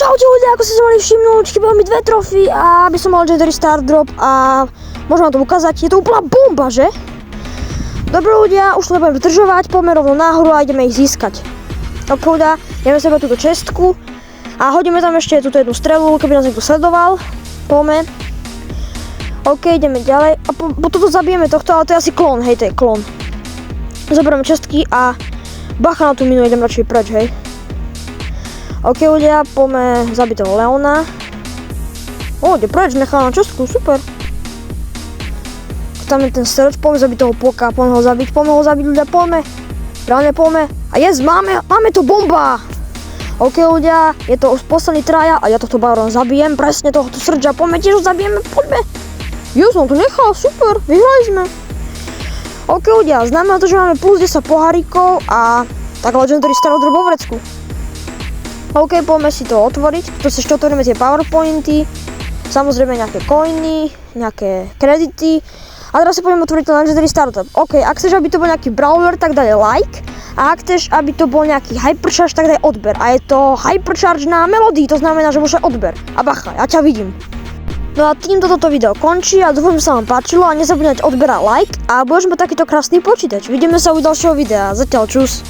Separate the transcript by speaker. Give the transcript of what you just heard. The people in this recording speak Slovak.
Speaker 1: Čaute ľudia, ako ste sa mali všimnúť, chýbajú mi 2 trofy a aby som mal Legendary Star Drop a môžem vám to ukázať, je to úplná bomba, že? Dobre ľudia, už to nebudem zdržovať, poďme rovno nahoru a ideme ich získať. Ok ľudia, ideme sebe túto čestku a hodíme tam ešte túto jednu strelu, keby nás niekto sledoval. Poďme. Ok, ideme ďalej a po toto zabijeme tohto, ale to je asi klon, hej, to je klon. Zoberieme čestky a bacha na tú minu, idem radšej preč, hej. Ok ľudia, poďme zabiť toho Leona. Ide preč, nechal na čestku, super. Tam je ten srč, poďme zabiť toho Poka, poďme ho zabiť ľudia, poďme. Reálne poďme. A máme to, bomba! Ok ľudia, je to už posledný traja a ja tohto Barona zabijem, presne tohto srdča, poďme, tiež ho zabijeme, poďme. Som to nechal, super, vyhrali sme. Ok ľudia, znamená to, že máme plus 10 pohárikov a tak Legendary Star Drop vo vrecku. Ok, poďme si to otvoriť, tu si ešte otvoríme tie powerpointy, samozrejme nejaké coiny, nejaké kredity a teraz si poďme otvoriť to Legendary Star Drop. Ok, ak chceš, aby to bol nejaký brawler, tak daj like a ak chceš, aby to bol nejaký hypercharge, tak daj odber a je to hypercharge na melódii, to znamená, že môže odber a bacha, ja ťa vidím. No a týmto toto video končí a dúfam, že sa vám páčilo a nezabudnite odber a like a budeš mať takýto krásny počítač. Vidíme sa u ďalšieho videa, zatiaľ čus.